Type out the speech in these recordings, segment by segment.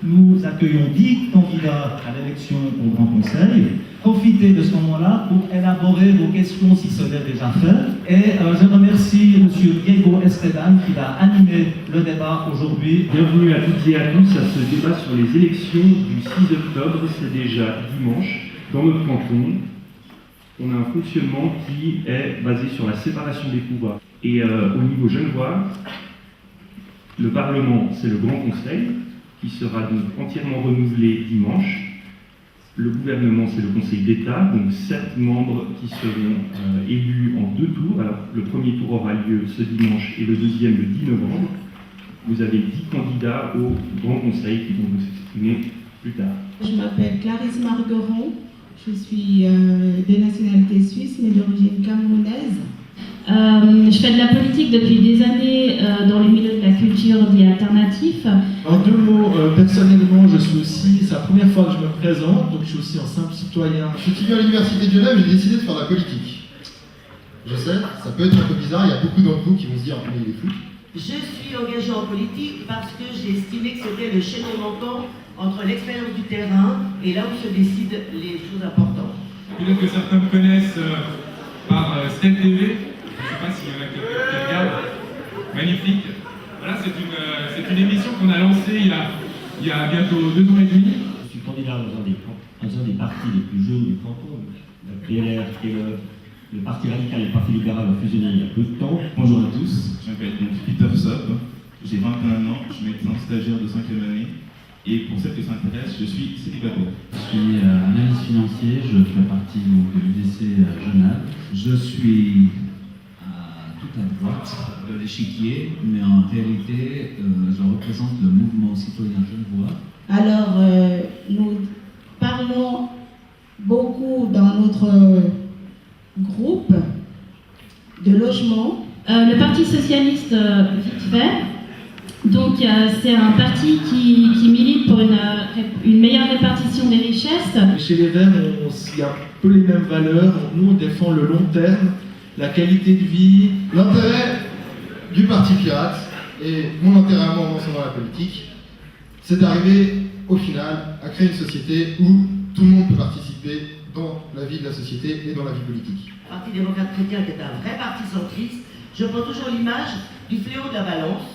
Nous accueillons 10 candidats à l'élection au Grand Conseil. Profitez de ce moment-là pour élaborer vos questions si ce n'est déjà fait. Et je remercie M. Diego Esteban qui va animer le débat aujourd'hui. Bienvenue à toutes et à tous à ce débat sur les élections du 6 octobre. C'est déjà dimanche. Dans notre canton, on a un fonctionnement qui est basé sur la séparation des pouvoirs. Et au niveau genevois, le Parlement, c'est le Grand Conseil, qui sera donc entièrement renouvelé dimanche. Le gouvernement, c'est le Conseil d'État, donc 7 membres qui seront élus en 2 tours. Alors, le premier tour aura lieu ce dimanche et le deuxième le 10 novembre. Vous avez 10 candidats au Grand Conseil qui vont vous exprimer plus tard. Je m'appelle Clarisse Margueron, je suis de nationalité suisse mais d'origine camerounaise. Je fais de la politique depuis des années dans les milieux de la culture dits alternatifs. En 2 mots, personnellement, je suis aussi, c'est la première fois que je me présente, donc je suis aussi un simple citoyen. Je suis étudiant à l'université de Genève et j'ai décidé de faire de la politique. Je sais, ça peut être un peu bizarre, il y a beaucoup d'entre vous qui vont se dire mais il est fou. Je suis engagé en politique parce que j'ai estimé que c'était le chaînon manquant entre l'expérience du terrain et là où se décident les choses importantes. Peut-être que certains me connaissent par Step TV. Je ne sais pas s'il y en a qui regardent. Magnifique. Voilà, c'est une émission qu'on a lancée il y a bientôt 2 ans et demi. Je suis candidat dans un des partis les plus jeunes du canton, le PLR et le Parti radical et le Parti libéral ont fusionné il y a peu de temps. Bonjour à tous, je m'appelle donc Peter Sopp, j'ai 21 ans, je suis médecin stagiaire de 5e année et pour celles que ça intéresse, je suis célibataire. Je suis analyste financier, je fais partie donc, de l'UDC Genève. Je suis à droite de l'échiquier, mais en réalité, je représente le mouvement citoyen genevois. Alors, nous parlons beaucoup dans notre groupe de logement. Le Parti socialiste, vite fait, donc c'est un parti qui milite pour une meilleure répartition des richesses. Chez les Verts, il y a un peu les mêmes valeurs. Nous, on défend le long terme, la qualité de vie. L'intérêt du Parti Pirate, et mon intérêt à moi en lançant dans la politique, c'est d'arriver au final à créer une société où tout le monde peut participer dans la vie de la société et dans la vie politique. Le Parti démocrate chrétien qui est un vrai parti centriste, je prends toujours l'image du fléau de la balance,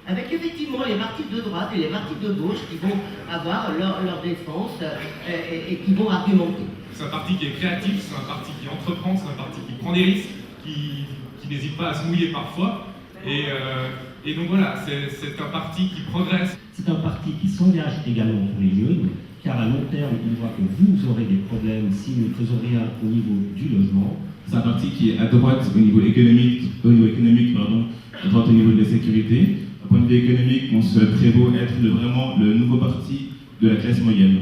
avec effectivement les partis de droite et les partis de gauche qui vont avoir leur défense et qui vont argumenter. C'est un parti qui est créatif, c'est un parti qui entreprend, c'est un parti qui prend des risques, qui n'hésite pas à se mouiller parfois. Et donc voilà, c'est un parti qui progresse. C'est un parti qui s'engage également pour les jeunes, car à long terme, il voit que vous aurez des problèmes si nous ne faisons rien au niveau du logement. C'est un parti qui est à droite au niveau économique, à droite au niveau de la sécurité. D'un point de vue économique, on se prévaut être vraiment le nouveau parti de la classe moyenne.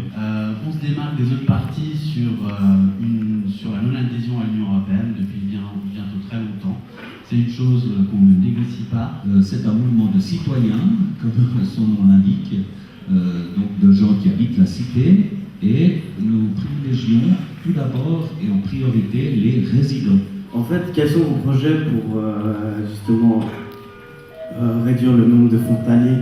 On se démarque des autres partis sur la non-adhésion à l'Union européenne depuis bientôt très longtemps. C'est une chose qu'on ne négocie pas. C'est un mouvement de citoyens, comme son nom l'indique, donc de gens qui habitent la cité, et nous privilégions tout d'abord et en priorité les résidents. En fait, quels sont vos projets pour justement réduire le nombre de frontaliers?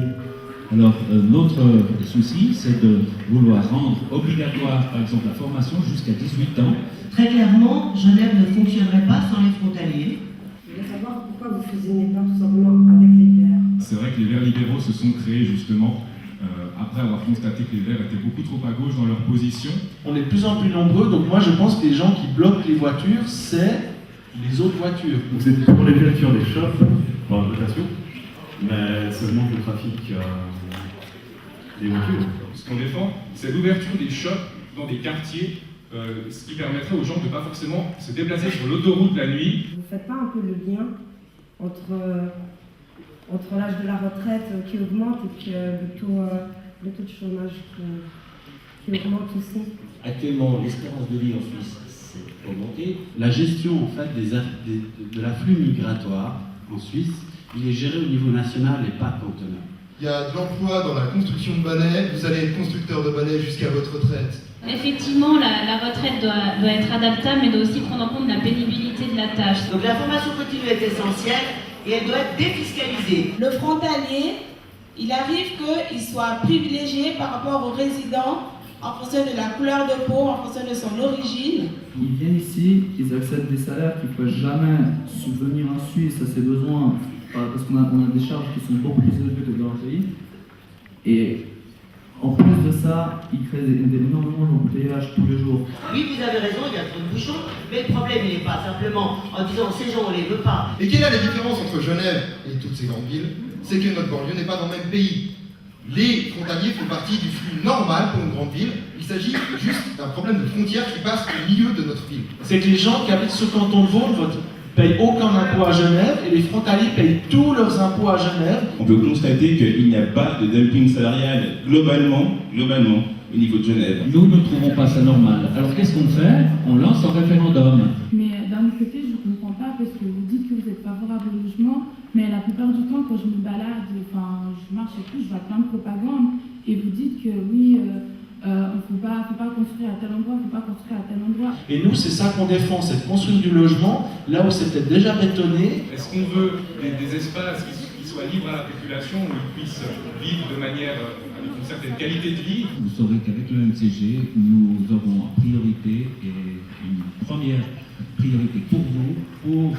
Alors, notre souci, c'est de vouloir rendre obligatoire, par exemple, la formation jusqu'à 18 ans. Très clairement, Genève ne fonctionnerait pas sans les frontaliers. Je voulais savoir pourquoi vous fusionnez pas tout simplement avec les Verts. C'est vrai que les Verts libéraux se sont créés justement après avoir constaté que les Verts étaient beaucoup trop à gauche dans leur position. On est de plus en plus nombreux, donc moi je pense que les gens qui bloquent les voitures, c'est les autres voitures. Vous êtes pour les voitures des shops dans la dotation, mais ça augmente le trafic des voitures. Ce qu'on défend, c'est l'ouverture des shops dans des quartiers, ce qui permettrait aux gens de ne pas forcément se déplacer sur l'autoroute la nuit. Vous ne faites pas un peu le lien entre l'âge de la retraite qui augmente et puis le taux de chômage qui augmente aussi? Actuellement, l'espérance de vie en Suisse s'est augmentée. La gestion en fait, de l'afflux migratoire en Suisse, il est géré au niveau national et pas cantonal. Il y a de l'emploi dans la construction de balais, vous allez être constructeur de balais jusqu'à votre retraite. Effectivement, la retraite doit être adaptable, mais doit aussi prendre en compte la pénibilité de la tâche. Donc la formation continue est essentielle et elle doit être défiscalisée. Le frontalier il arrive qu'ils soient privilégiés par rapport aux résidents en fonction de la couleur de peau, en fonction de son origine. Ils viennent ici, ils acceptent des salaires qui ne peuvent jamais subvenir en Suisse à ses besoins, parce qu'on a des charges qui sont beaucoup plus élevées que dans le pays. Et en plus de ça, ils créent énormément d'embouteillages tous les jours. Oui, vous avez raison, il y a trop de bouchons, mais le problème, il n'est pas simplement en disant ces gens, on ne les veut pas. Et quelle est la différence entre Genève et toutes ces grandes villes? C'est que notre banlieue n'est pas dans le même pays. Les frontaliers font partie du flux normal pour une grande ville. Il s'agit juste d'un problème de frontière qui passe au milieu de notre ville. C'est que les gens qui habitent ce canton de Vaud ne payent aucun impôt à Genève et les frontaliers payent tous leurs impôts à Genève. On peut constater qu'il n'y a pas de dumping salarial globalement au niveau de Genève. Nous ne trouvons pas ça normal. Alors qu'est-ce qu'on fait? On lance un référendum. Mais d'un autre côté, je ne comprends pas parce que vous dites que vous êtes favorable au logement, mais la plupart du temps, quand je me balade, enfin, je marche et tout, je vois plein de propagande et vous dites que oui, faut pas construire à tel endroit, faut pas construire à tel endroit. Et nous, c'est ça qu'on défend, c'est de construire du logement là où c'était déjà bétonné. Est-ce qu'on veut des espaces qui soient libres à la population, où ils puissent vivre de manière avec une certaine qualité de vie? Vous saurez qu'avec le MCG, nous aurons en priorité et une première priorité pour vous, pour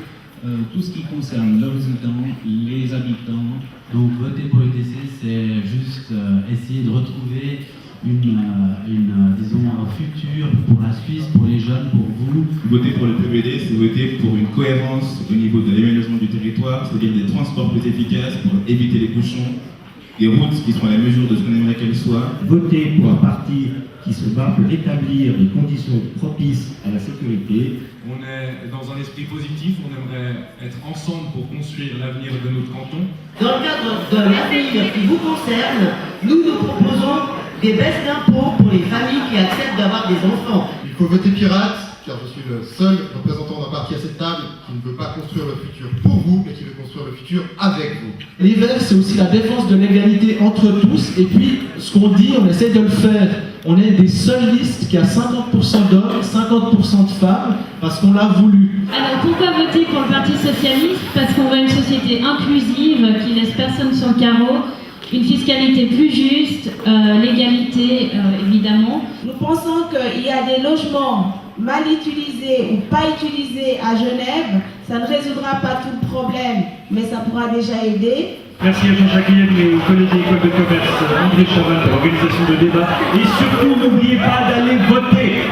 tout ce qui concerne les résidents, les habitants. Donc voter pour le DC, c'est juste essayer de retrouver disons, un futur pour la Suisse, pour les jeunes, pour vous. Voter pour le PVD, c'est voter pour une cohérence au niveau de l'aménagement du territoire, c'est-à-dire des transports plus efficaces pour éviter les bouchons, des routes qui sont à la mesure de ce qu'on aimerait qu'elles soient. Voter pour un parti qui se bat pour établir des conditions propices à la sécurité. On est dans un esprit positif, on aimerait être ensemble pour construire l'avenir de notre canton. Dans le cadre de l'avenir qui vous concerne, nous proposons des baisses d'impôts pour les familles qui acceptent d'avoir des enfants. Il faut voter pirate, car je suis le seul représentant d'un parti à cette table qui ne veut pas construire le futur pour vous, mais qui veut construire le futur avec vous. Les Verts, c'est aussi la défense de l'égalité entre tous, et puis ce qu'on dit, on essaie de le faire. On est des seules listes qui a 50% d'hommes, 50% de femmes, parce qu'on l'a voulu. Alors pourquoi voter pour le Parti Socialiste? Parce qu'on veut une société inclusive qui laisse personne sur le carreau, une fiscalité plus juste, l'égalité évidemment. Nous pensons qu'il y a des logements mal utilisés ou pas utilisés à Genève. Ça ne résoudra pas tout le problème, mais ça pourra déjà aider. Merci à Jean-Jacques Guilhem et aux collègues de l'école de commerce André Chaval pour l'organisation de débat. Et surtout, n'oubliez pas d'aller voter.